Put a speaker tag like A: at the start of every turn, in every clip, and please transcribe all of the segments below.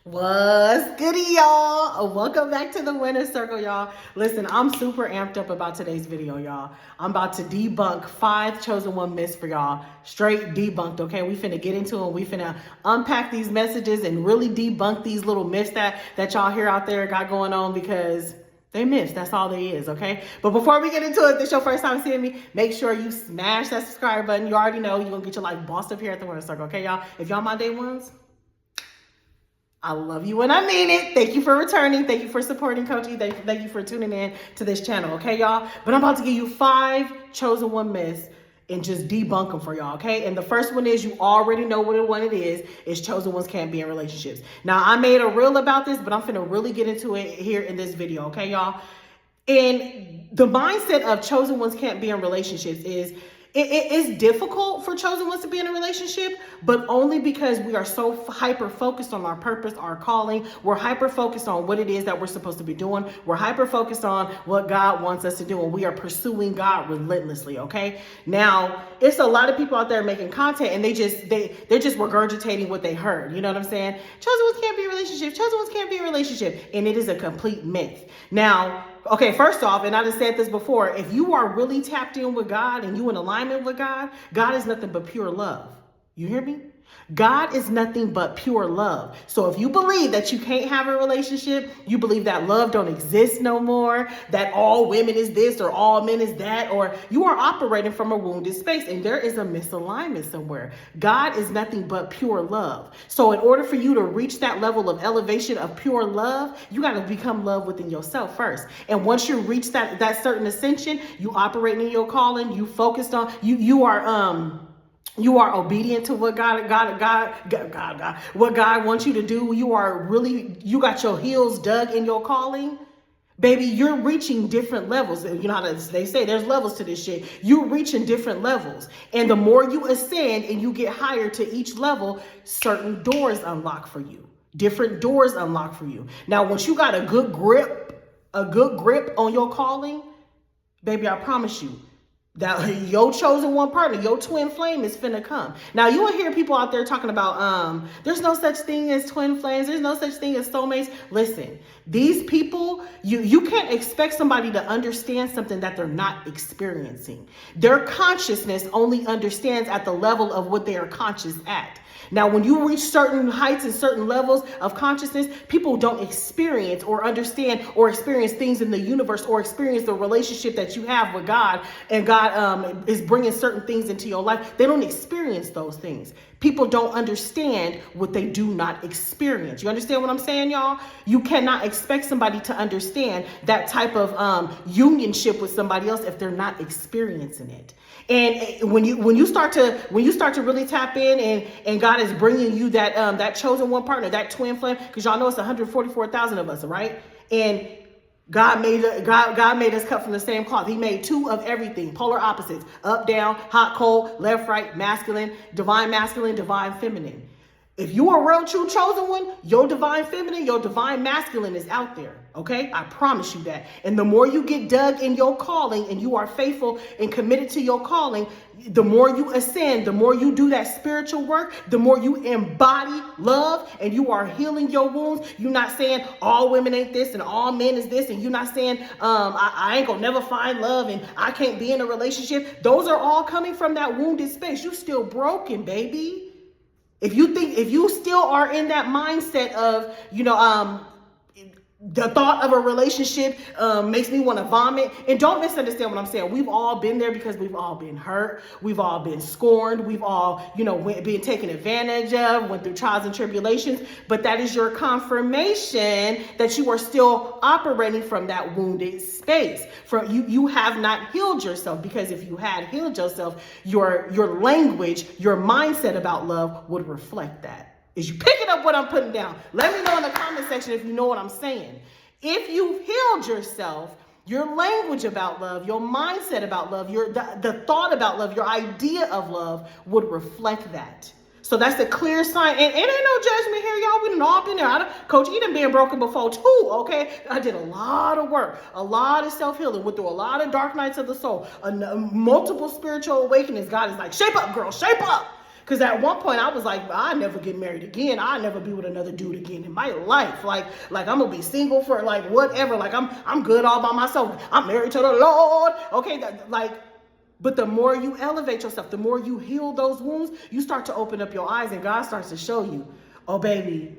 A: What's goody, y'all? Welcome back to the winner's circle, y'all. Listen, I'm super amped up about today's video, y'all. I'm about to debunk 5 chosen one myths for y'all. Straight debunked, okay? We finna get into them. We finna unpack these messages and really debunk these little myths that y'all hear out there got going on, because they myths. That's all they is, okay? But before we get into it, if this is your first time seeing me, make sure you smash that subscribe button. You already know you're gonna get your life bossed up here at the winner's circle, okay, y'all? If y'all my day ones, I love you and I mean it. Thank you for returning. Thank you for supporting Coach E. Thank you for tuning in to this channel, okay, y'all? But I'm about to give you 5 chosen one myths and just debunk them for y'all, okay? And the first one is, you already know what one it is chosen ones can't be in relationships. Now, I made a reel about this, but I'm finna really get into it here in this video, okay, y'all? And the mindset of chosen ones can't be in relationships is, it is difficult for chosen ones to be in a relationship, but only because we are so hyper focused on our purpose, our calling. We're hyper focused on what it is that we're supposed to be doing. We're hyper focused on what God wants us to do, and we are pursuing God relentlessly, okay? Now, it's a lot of people out there making content, and they're just regurgitating what they heard. You know what I'm saying? Chosen ones can't be in a relationship. Chosen ones can't be in a relationship, and it is a complete myth. Now, okay, first off, and I just said this before, if you are really tapped in with God and you in alignment with God, God is nothing but pure love. You hear me? God is nothing but pure love. So if you believe that you can't have a relationship, you believe that love don't exist no more, that all women is this or all men is that, or you are operating from a wounded space, and there is a misalignment somewhere. God is nothing but pure love. So in order for you to reach that level of elevation of pure love, you got to become love within yourself first. And once you reach that certain ascension, you operate in your calling, you focused on, you are obedient to what God what God wants you to do. You got your heels dug in your calling. Baby, you're reaching different levels. You know how they say there's levels to this shit. You're reaching different levels. And the more you ascend and you get higher to each level, certain doors unlock for you. Different doors unlock for you. Now, once you got a good grip on your calling, baby, I promise you, that your chosen one partner, your twin flame is finna come. Now, you will hear people out there talking about, there's no such thing as twin flames. There's no such thing as soulmates. Listen, these people, you can't expect somebody to understand something that they're not experiencing. Their consciousness only understands at the level of what they are conscious at. Now, when you reach certain heights and certain levels of consciousness, people don't experience or understand or experience things in the universe or experience the relationship that you have with God, and God is bringing certain things into your life. They don't experience those things. People don't understand what they do not experience. You understand what I'm saying, y'all? You cannot expect somebody to understand that type of unionship with somebody else if they're not experiencing it. And when you start to really tap in, and God is bringing you that chosen one partner, that twin flame, because y'all know it's 144,000 of us, right? And God made us cut from the same cloth. He made 2 of everything, polar opposites, up, down, hot, cold, left, right, masculine, divine feminine. If you are a real true chosen one, your divine feminine, your divine masculine is out there. Okay, I promise you that. And the more you get dug in your calling and you are faithful and committed to your calling, the more you ascend, the more you do that spiritual work, the more you embody love and you are healing your wounds. You're not saying all women ain't this and all men is this, and you're not saying I ain't gonna never find love and I can't be in a relationship. Those are all coming from that wounded space. You still broken, baby. If you still are in that mindset of, the thought of a relationship makes me want to vomit. And don't misunderstand what I'm saying. We've all been there, because we've all been hurt. We've all been scorned. We've all, been taken advantage of, went through trials and tribulations. But that is your confirmation that you are still operating from that wounded space. You have not healed yourself, because if you had healed yourself, your language, your mindset about love would reflect that. Is you picking up what I'm putting down? Let me know in the comment section if you know what I'm saying. If you've healed yourself, your language about love, your mindset about love, the thought about love, your idea of love would reflect that. So that's a clear sign. And it ain't no judgment here, y'all. We done all been there. Coach E done been broken before too, okay? I did a lot of work, a lot of self-healing, went through a lot of dark nights of the soul, multiple spiritual awakenings. God is like, shape up, girl, shape up. Because at one point I was like, I'll never get married again. I'll never be with another dude again in my life. Like I'm gonna be single for like whatever. Like I'm good all by myself. I'm married to the Lord. Okay, but the more you elevate yourself, the more you heal those wounds, you start to open up your eyes and God starts to show you, oh baby,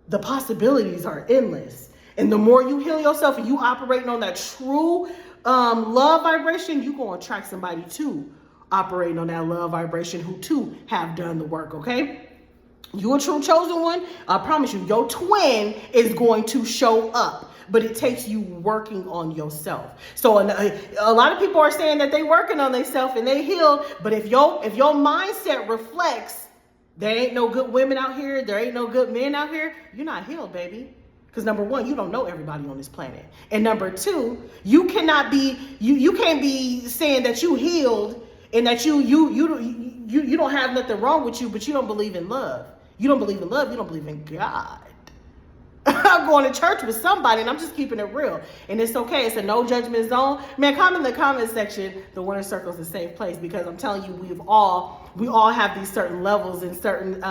A: the possibilities are endless. And the more you heal yourself and you operating on that true love vibration, you gonna attract somebody too operating on that love vibration who too have done the work, okay? You a true chosen one, I promise you, your twin is going to show up. But it takes you working on yourself. So a lot of people are saying that they working on themselves and they healed. But if your mindset reflects there ain't no good women out here, there ain't no good men out here, you're not healed, baby. Because number one, you don't know everybody on this planet. And number two, you can't be saying that you healed and that you don't have nothing wrong with you, but you don't believe in love. You don't believe in love. You don't believe in God. I'm going to church with somebody and I'm just keeping it real. And it's okay. It's a no judgment zone. Man, comment in the comment section, the winner circle is a safe place, because I'm telling you, we all have these certain levels and certain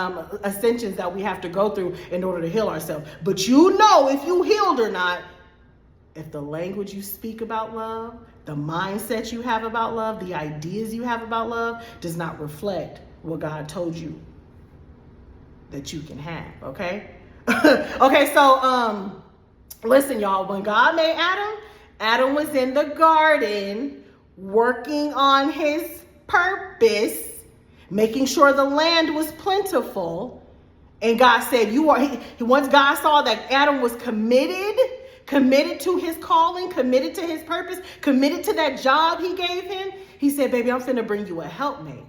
A: ascensions that we have to go through in order to heal ourselves. But you know if you healed or not, if the language you speak about love, the mindset you have about love, the ideas you have about love does not reflect what God told you that you can have, okay? Okay, so listen, y'all, when God made Adam was in the garden working on his purpose, making sure the land was plentiful. And God said, once God saw that Adam was committed to his calling, committed to his purpose, committed to that job he gave him, he said, baby, I'm finna bring you a helpmate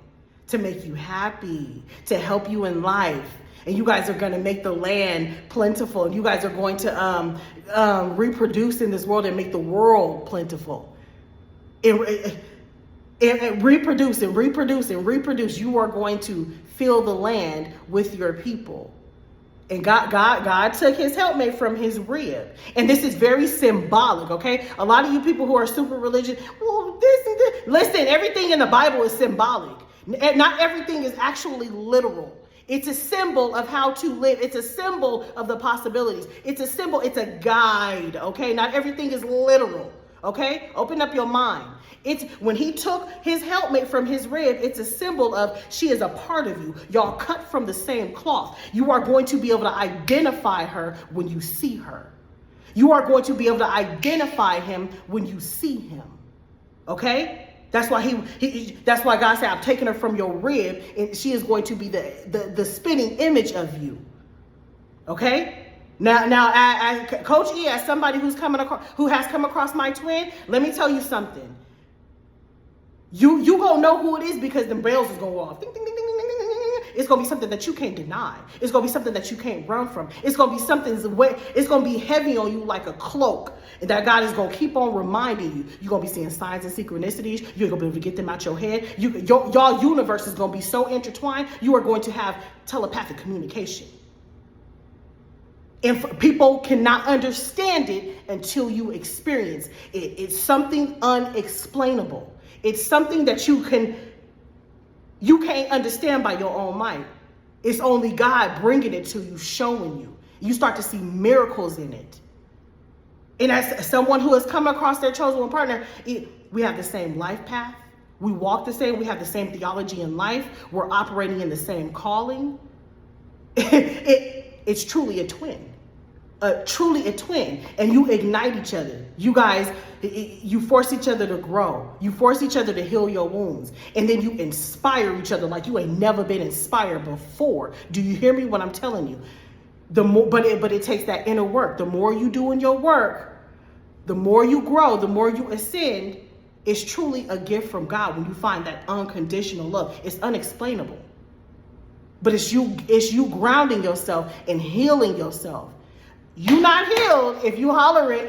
A: to make you happy, to help you in life. And you guys are going to make the land plentiful. And you guys are going to reproduce in this world and make the world plentiful. And reproduce and reproduce and reproduce. You are going to fill the land with your people. And God took his helpmate from his rib. And this is very symbolic, okay? A lot of you people who are super religious, well, this and this. Listen, everything in the Bible is symbolic. Not everything is actually literal. It's a symbol of how to live. It's a symbol of the possibilities. It's a symbol. It's a guide, okay? Not everything is literal, okay? Open up your mind. It's when he took his helpmate from his rib, it's a symbol of she is a part of you. Y'all cut from the same cloth. You are going to be able to identify her when you see her. You are going to be able to identify him when you see him, okay? That's why that's why God said, I've taken her from your rib, and she is going to be the spitting image of you. Okay? Now, as Coach E, as somebody who has come across my twin, let me tell you something. You gonna know who it is because the bells is gonna go off. Ding, ding, ding, ding, ding, ding, ding, ding. It's gonna be something that you can't deny. It's gonna be something that you can't run from. It's gonna be it's gonna be heavy on you like a cloak. And that God is going to keep on reminding you. You're going to be seeing signs and synchronicities. You're going to be able to get them out your head. Y'all universe is going to be so intertwined. You are going to have telepathic communication. And people cannot understand it until you experience it. It's something unexplainable. It's something that you can't understand by your own might. It's only God bringing it to you, showing you. You start to see miracles in it. And as someone who has come across their chosen one partner, we have the same life path. We walk the same. We have the same theology in life. We're operating in the same calling. It's truly a twin. Truly a twin. And you ignite each other. You guys, you force each other to grow. You force each other to heal your wounds. And then you inspire each other like you ain't never been inspired before. Do you hear me when I'm telling you? But it takes that inner work. The more you do in your work, the more you grow, the more you ascend. It's truly a gift from God when you find that unconditional love. It's unexplainable. But it's you grounding yourself and healing yourself. You not healed if you hollering,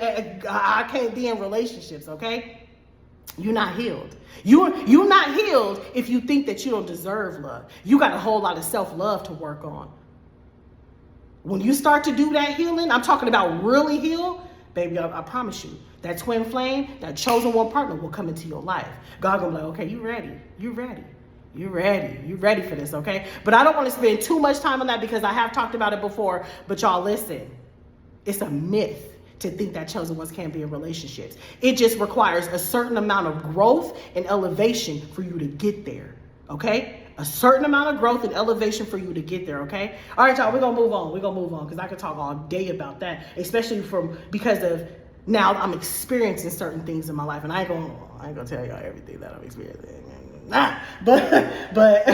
A: I can't be in relationships, okay? You're not healed. You're not healed if you think that you don't deserve love. You got a whole lot of self-love to work on. When you start to do that healing, I'm talking about really heal, baby, I promise you, that twin flame, that chosen one partner will come into your life. God gonna be like, okay, you ready. You ready. You ready. You ready for this, okay? But I don't want to spend too much time on that because I have talked about it before. But y'all listen, it's a myth to think that chosen ones can't be in relationships. It just requires a certain amount of growth and elevation for you to get there, okay? A certain amount of growth and elevation for you to get there, okay? All right, y'all, we're going to move on. We're going to move on because I could talk all day about that, especially because of now I'm experiencing certain things in my life. And I ain't gonna tell y'all everything that I'm experiencing. But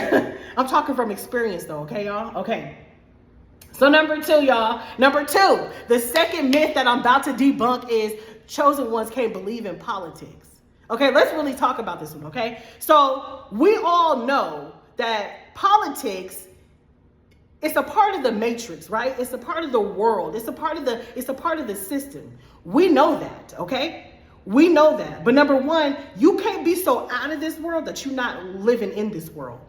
A: I'm talking from experience though, okay, y'all? Okay. So number two, y'all. Number two, the second myth that I'm about to debunk is chosen ones can't believe in politics. Okay, let's really talk about this one, okay? So we all know that politics, it's a part of the matrix, right? It's a part of the world. It's a part of the system. We know that, okay? We know that. But number one, you can't be so out of this world that you're not living in this world.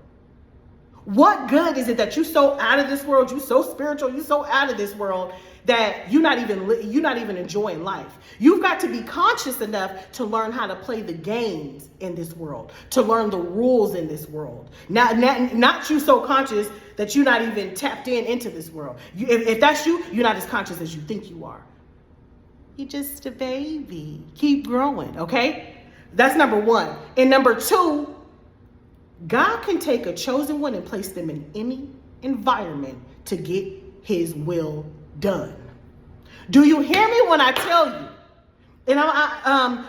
A: What good is it that you're so out of this world, you're so spiritual, you're so out of this world that you're not even enjoying life? You've got to be conscious enough to learn how to play the games in this world, to learn the rules in this world. Not you so conscious that you're not even tapped into this world. If that's you, you're not as conscious as you think you are. You're just a baby. Keep growing, okay? That's number one. And number two, God can take a chosen one and place them in any environment to get his will done. Do you hear me when I tell you? And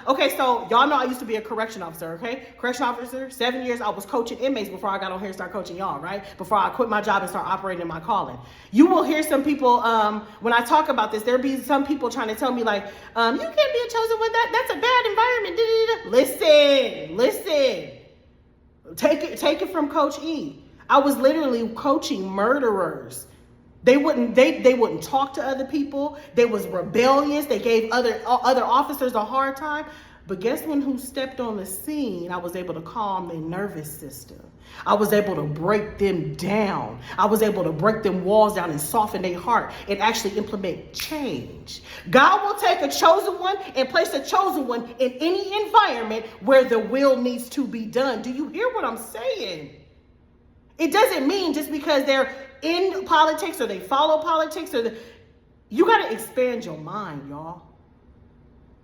A: okay, so y'all know I used to be a correction officer, okay? Correction officer, 7 years. I was coaching inmates before I got on here and started coaching y'all, right? Before I quit my job and start operating in my calling. You will hear some people, when I talk about this, there'll be some people trying to tell me like, you can't be a chosen one. That's a bad environment. Listen. Take it from Coach E. I was literally coaching murderers. They wouldn't talk to other people. They was rebellious. They gave other officers a hard time. But guess who stepped on the scene? I was able to calm their nervous system. I was able to break them down. I was able to break them walls down and soften their heart and actually implement change. God will take a chosen one and place a chosen one in any environment where the will needs to be done. Do you hear what I'm saying? It doesn't mean just because they're in politics or they follow politics you got to expand your mind, y'all.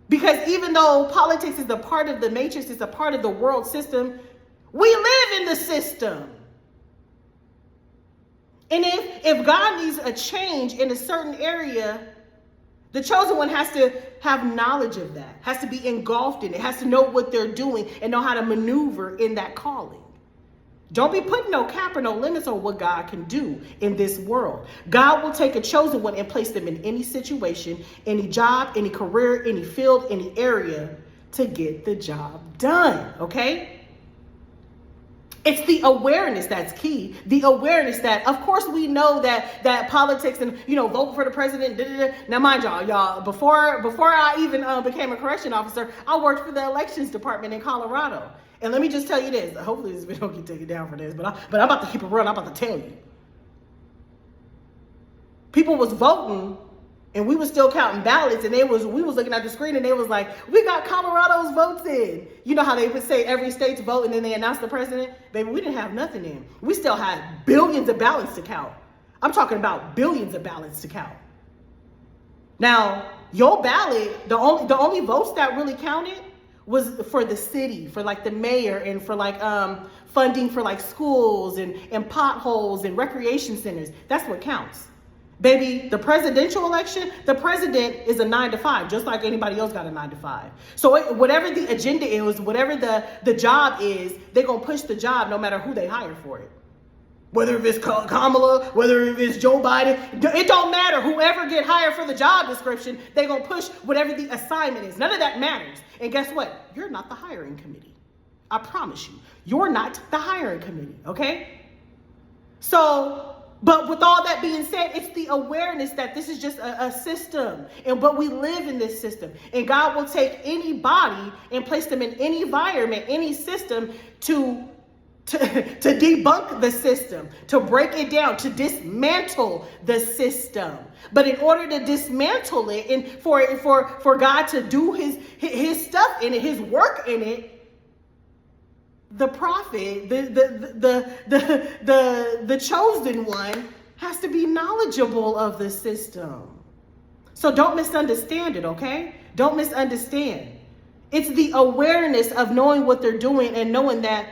A: Because even though politics is a part of the matrix, it's a part of the world system, we live in the system. And if God needs a change in a certain area, the chosen one has to have knowledge of that, has to be engulfed in it, has to know what they're doing and know how to maneuver in that calling. Don't be putting no cap or no limits on what God can do in this world. God will take a chosen one and place them in any situation, any job, any career, any field, any area to get the job done, okay? It's the awareness that's key. The awareness that, of course, we know that politics and, vote for the president. Now, mind y'all, before I even became a correction officer, I worked for the elections department in Colorado. And let me just tell you this. Hopefully this video don't get taken down for this, but I'm about to keep it real. I'm about to tell you. People was voting, and we was still counting ballots, and we was looking at the screen, and they was like, we got Colorado's votes in. You know how they would say every state's vote, and then they announce the president? Baby, we didn't have nothing in. We still had billions of ballots to count. I'm talking about billions of ballots to count. Now, your ballot, the only votes that really counted was for the city, for like the mayor, and for like funding for like schools and potholes and recreation centers. That's what counts. Baby, the presidential election, the president is a 9 to 5, just like anybody else got a 9 to 5. So whatever the agenda is, whatever the job is, they're going to push the job no matter who they hire for it. Whether if it's Kamala, whether if it's Joe Biden, it don't matter. Whoever get hired for the job description, they're going to push whatever the assignment is. None of that matters. And guess what? You're not the hiring committee. I promise you. You're not the hiring committee, okay? So, but with all that being said, it's the awareness that this is just a system. But we live in this system. And God will take anybody and place them in any environment, any system to debunk the system, to break it down, to dismantle the system. But in order to dismantle it and for God to do his stuff in it, his work in it, the prophet, the chosen one has to be knowledgeable of the system. So don't misunderstand it, okay? Don't misunderstand. It's the awareness of knowing what they're doing and knowing that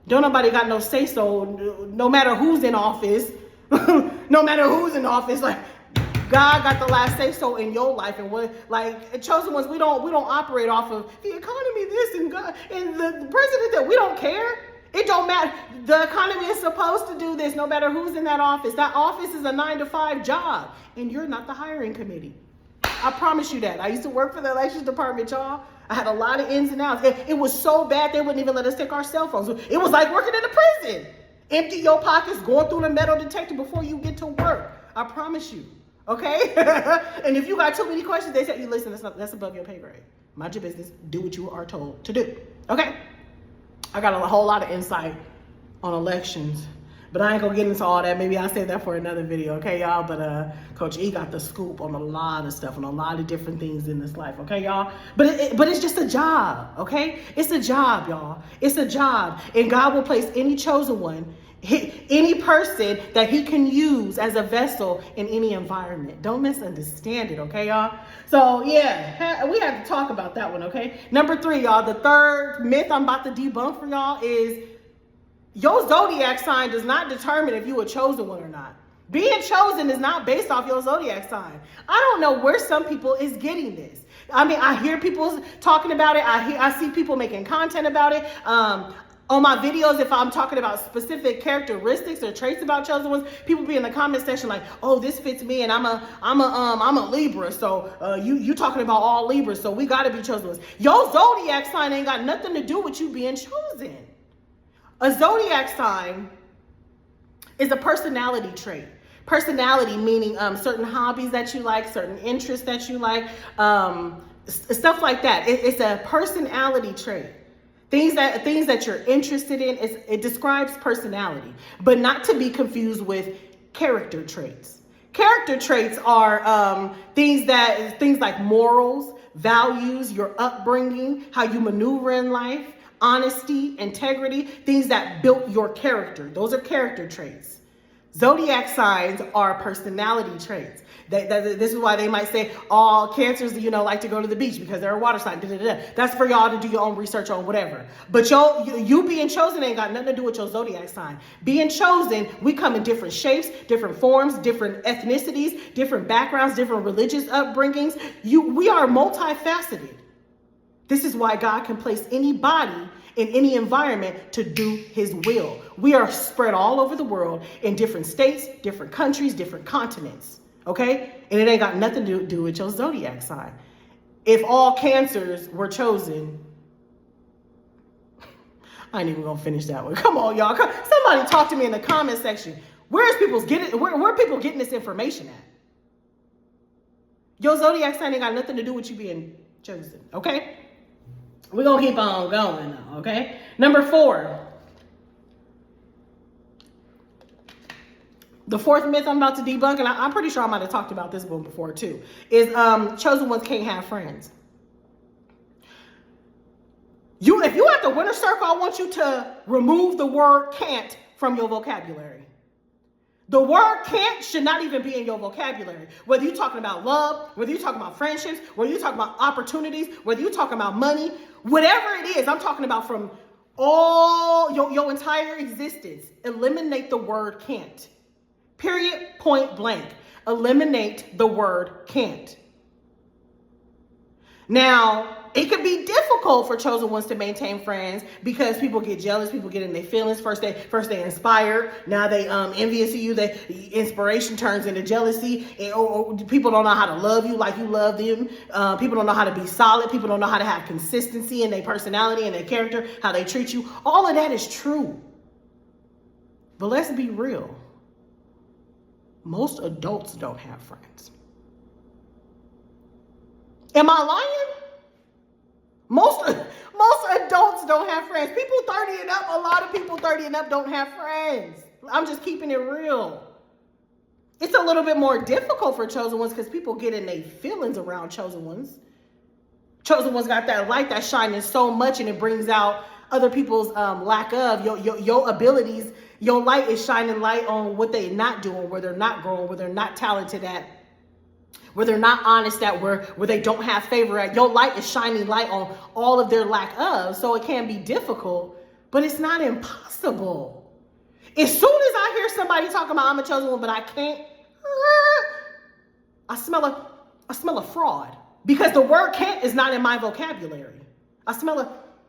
A: don't nobody got no say so, no matter who's in office, no matter who's in office, like God got the last say so in your life. And what, like, chosen ones, we don't operate off of the economy, this and God and the president that. We don't care. It don't matter. The economy is supposed to do this no matter who's in that office. That office is a 9-to-5 job, and you're not the hiring committee. I promise you that. I used to work for the elections department, y'all. I had a lot of ins and outs. It was so bad they wouldn't even let us take our cell phones. It was like working in a prison. Empty your pockets, going through the metal detector before you get to work. I promise you. Okay? And if you got too many questions, they say, you listen, that's above your pay grade. Mind your business. Do what you are told to do. Okay? I got a whole lot of insight on elections, but I ain't gonna get into all that. Maybe I'll save that for another video, okay, y'all? But Coach E got the scoop on a lot of stuff, on a lot of different things in this life, okay, y'all? But it's just a job, okay? It's a job, y'all. It's a job, and God will place any chosen one, any person that he can use as a vessel in any environment. Don't misunderstand it, okay, y'all? So yeah, we have to talk about that one, okay? Number 3, y'all, the third myth I'm about to debunk for y'all is your zodiac sign does not determine if you a chosen one or not. Being chosen is not based off your zodiac sign. I don't know where some people is getting this. I mean, I hear people talking about it. I see people making content about it. On my videos, if I'm talking about specific characteristics or traits about chosen ones, people be in the comment section like, "Oh, this fits me, and I'm a Libra, so you talking about all Libras, so we got to be chosen ones." Your zodiac sign ain't got nothing to do with you being chosen. A zodiac sign is a personality trait. Personality meaning certain hobbies that you like, certain interests that you like, stuff like that. It's a personality trait. Things that you're interested in, it describes personality, but not to be confused with character traits. Character traits are things like morals, values, your upbringing, how you maneuver in life, honesty, integrity, things that built your character. Those are character traits. Zodiac signs are personality traits. This is why they might say all Cancers, like to go to the beach because they're a water sign. That's for y'all to do your own research on whatever. But you being chosen ain't got nothing to do with your zodiac sign. Being chosen, we come in different shapes, different forms, different ethnicities, different backgrounds, different religious upbringings. We are multifaceted. This is why God can place anybody in any environment to do his will. We are spread all over the world in different states, different countries, different continents, okay? And it ain't got nothing to do with your zodiac sign. If all Cancers were chosen, I ain't even gonna finish that one. Come on, y'all. Somebody talk to me in the comment section. Where people getting this information at? Your zodiac sign ain't got nothing to do with you being chosen, okay? We're going to keep on going now, okay? Number 4. The fourth myth I'm about to debunk, and I'm pretty sure I might have talked about this one before too, is chosen ones can't have friends. If you at the winner circle, I want you to remove the word can't from your vocabulary. The word can't should not even be in your vocabulary. Whether you're talking about love, whether you're talking about friendships, whether you're talking about opportunities, whether you're talking about money, whatever it is, I'm talking about from all your entire existence. Eliminate the word can't. Period, point blank. Eliminate the word can't. Now, it can be difficult for chosen ones to maintain friends because people get jealous, people get in their feelings. First they inspire, now they envious of you. Inspiration turns into jealousy, or people don't know how to love you like you love them. People don't know how to be solid. People don't know how to have consistency in their personality and their character, how they treat you. All of that is true. But let's be real. Most adults don't have friends. Am I lying? Most adults don't have friends. People 30 and up, a lot of people 30 and up don't have friends. I'm just keeping it real. It's a little bit more difficult for chosen ones because people get in their feelings around chosen ones. Chosen ones got that light that's shining so much and it brings out other people's lack of your abilities. Your light is shining light on what they're not doing, where they're not growing, where they're not talented at, where they're not honest at, where they don't have favor at. Your light is shining light on all of their lack of. So it can be difficult, but it's not impossible. As soon as I hear somebody talking about I'm a chosen one, but I can't, I smell a fraud, because the word can't is not in my vocabulary.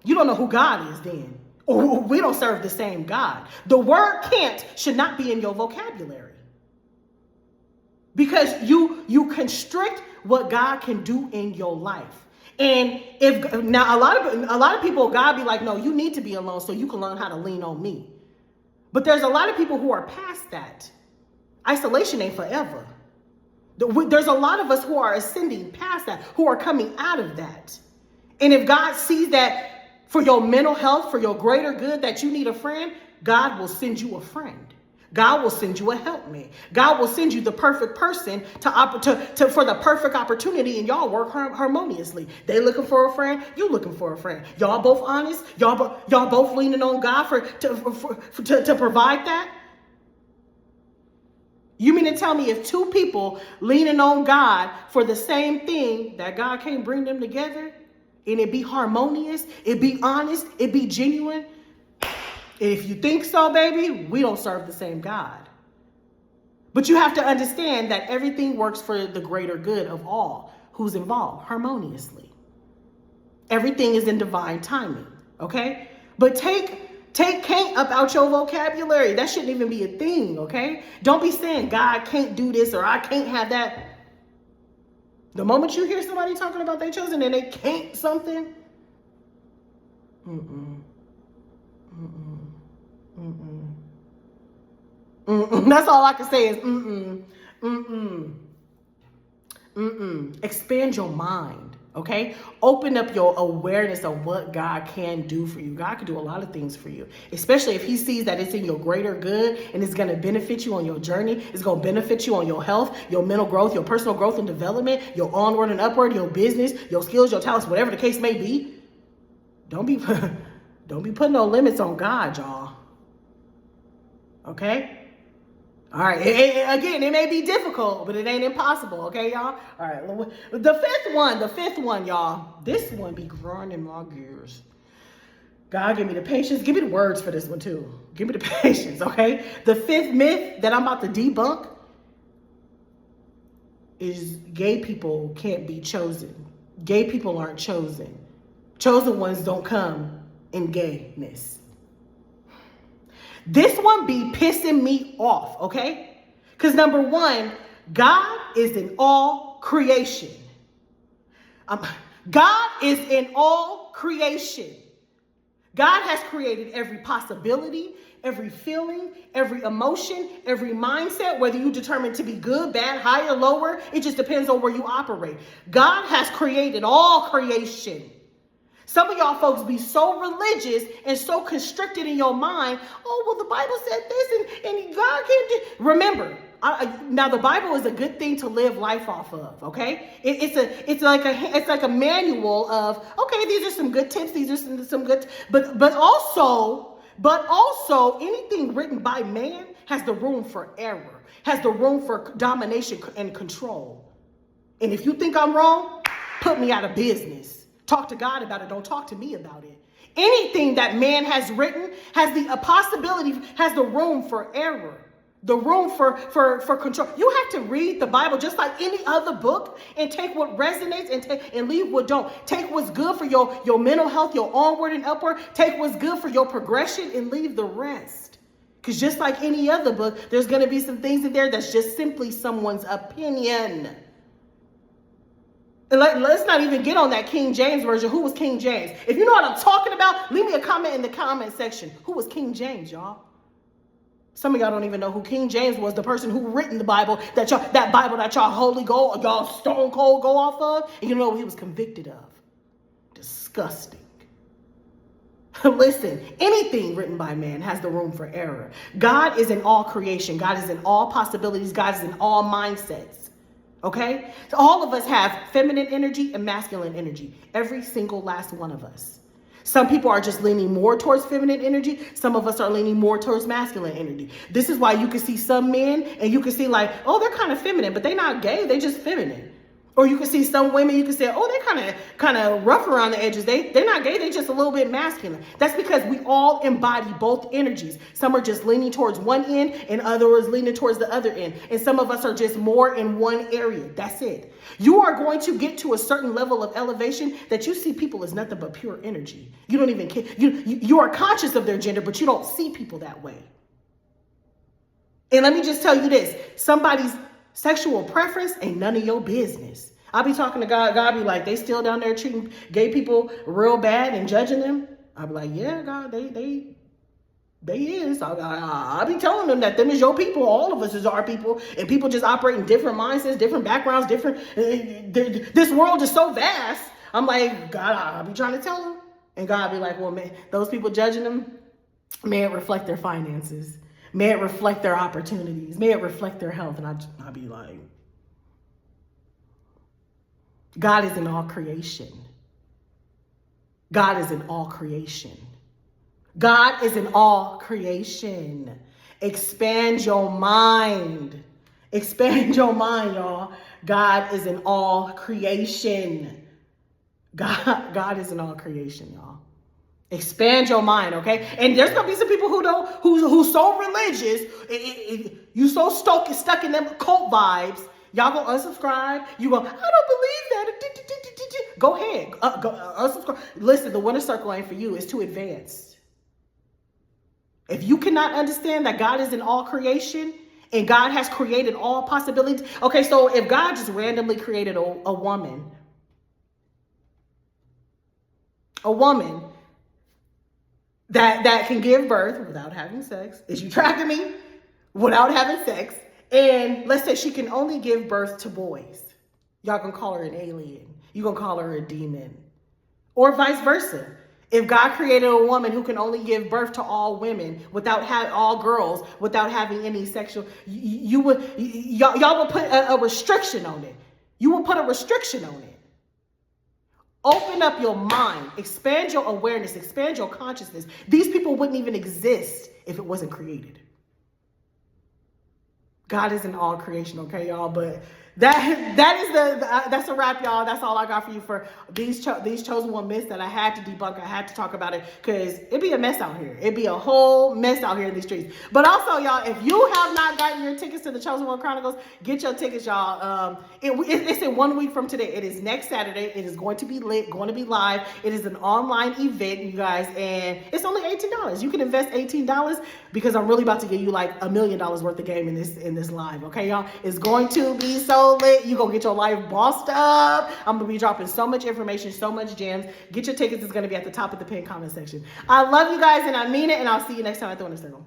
A: You don't know who God is then. Or we don't serve the same God. The word can't should not be in your vocabulary, because you constrict what God can do in your life. And if now a lot of people, God be like, no, you need to be alone so you can learn how to lean on me. But there's a lot of people who are past that. Isolation ain't forever. There's a lot of us who are ascending past that, who are coming out of that. And if God sees that for your mental health, for your greater good, that you need a friend, God will send you a friend. God will send you a helpmate. God will send you the perfect person for the perfect opportunity, and y'all work harmoniously. They looking for a friend, you looking for a friend. Y'all both honest. Y'all both leaning on God to provide that. You mean to tell me if two people leaning on God for the same thing, that God can't bring them together and it be harmonious, it be honest, it be genuine? If you think so, baby, we don't serve the same God. But you have to understand that everything works for the greater good of all who's involved harmoniously. Everything is in divine timing, okay? But take can't up out your vocabulary. That shouldn't even be a thing, okay? Don't be saying God can't do this or I can't have that. The moment you hear somebody talking about they chosen and they can't something, that's all I can say is expand your mind, okay? Open up your awareness of what God can do for you. God can do a lot of things for you, especially if he sees that it's in your greater good and it's going to benefit you on your journey. It's going to benefit you on your health, your mental growth, your personal growth and development, your onward and upward, your business, your skills, your talents, whatever the case may be. Don't be putting no limits on God, y'all. Okay? All right. Again, it may be difficult, but it ain't impossible. Okay, y'all? All right. The fifth one, y'all. This one be grinding my gears. God, give me the patience. Give me the words for this one, too. Give me the patience, okay? The fifth myth that I'm about to debunk is gay people can't be chosen. Gay people aren't chosen. Chosen ones don't come in gayness. This one be pissing me off, okay? Because number one, God is in all creation. God is in all creation. God has created every possibility, every feeling, every emotion, every mindset, whether you determine to be good, bad, higher, lower. It just depends on where you operate. God has created all creation. Some of y'all folks be so religious and so constricted in your mind. Oh, well, the Bible said this and God can't do. Remember, now the Bible is a good thing to live life off of, okay? It's like a manual of, okay, these are some good tips. These are some good, but also anything written by man has the room for error, has the room for domination and control. And if you think I'm wrong, put me out of business. Talk to God about it. Don't talk to me about it. Anything that man has written has the possibility, has the room for error, the room for control. You have to read the Bible just like any other book and take what resonates and leave what don't. Take what's good for your mental health, your onward and upward. Take what's good for your progression and leave the rest. Because just like any other book, there's going to be some things in there that's just simply someone's opinion. And let's not even get on that King James version. Who was King James? If you know what I'm talking about, leave me a comment in the comment section. Who was King James, y'all? Some of y'all don't even know who King James was, the person who written the Bible, that Bible that y'all stone cold go off of. And you know what he was convicted of? Disgusting. Listen, anything written by man has the room for error. God is in all creation. God is in all possibilities. God is in all mindsets. Okay? So all of us have feminine energy and masculine energy. Every single last one of us. Some people are just leaning more towards feminine energy. Some of us are leaning more towards masculine energy. This is why you can see some men and you can see like, oh, they're kind of feminine, but they're not gay. They just feminine. Or you can see some women, you can say, oh, they're kind of rough around the edges. They're not gay, they're just a little bit masculine. That's because we all embody both energies. Some are just leaning towards one end and others leaning towards the other end. And some of us are just more in one area. That's it. You are going to get to a certain level of elevation that you see people as nothing but pure energy. You don't even care. You are conscious of their gender, but you don't see people that way. And let me just tell you this, somebody's sexual preference ain't none of your business. I'll be talking to God. God be like, they still down there treating gay people real bad and judging them. I'll be like, yeah, God, they is. I'll be telling them that them is your people. All of us is our people. And people just operate in different mindsets, different backgrounds, different. This world is so vast. I'm like, God, I'll be trying to tell them. And God be like, well, man, those people judging them, may it reflect their finances. May it reflect their opportunities. May it reflect their health. And I'll be like, God is in all creation. God is in all creation. God is in all creation. Expand your mind. Expand your mind, y'all. God is in all creation. God is in all creation, y'all. Expand your mind, okay? And there's gonna be some people who's so religious, you so stuck in them cult vibes. Y'all gonna unsubscribe. You go, I don't believe that. Go ahead, go unsubscribe. Listen, the winner circle ain't for you. It's too advanced. If you cannot understand that God is in all creation and God has created all possibilities. Okay, so if God just randomly created a woman that can give birth without having sex. Is you tracking me? Without having sex. And let's say she can only give birth to boys. Y'all gonna call her an alien. You gonna call her a demon. Or vice versa. If God created a woman who can only give birth to all women without having all girls, without having any sexual, y'all would put a restriction on it. You would put a restriction on it. Open up your mind, expand your awareness, expand your consciousness. These people wouldn't even exist if it wasn't created. God is in all creation, okay, y'all? But that's a wrap, y'all. That's all I got for you for these chosen one myths that I had to debunk. I had to talk about it because it'd be a mess out here. It'd be a whole mess out here in these streets. But also, y'all, if you have not gotten your tickets to the Chosen One Chronicles, get your tickets, y'all. It's in 1 week from today. It is next Saturday. It is going to be lit, going to be live. It is an online event, you guys, and it's only $18. You can invest $18 because I'm really about to give you like $1 million worth of game in this live. Okay, y'all. It's going to be so lit. You gonna get your life bossed up. I'm gonna be dropping so much information, so much gems. Get your tickets. It's gonna be at the top of the pinned comment section. I love you guys and I mean it, and I'll see you next time at the Winner Circle.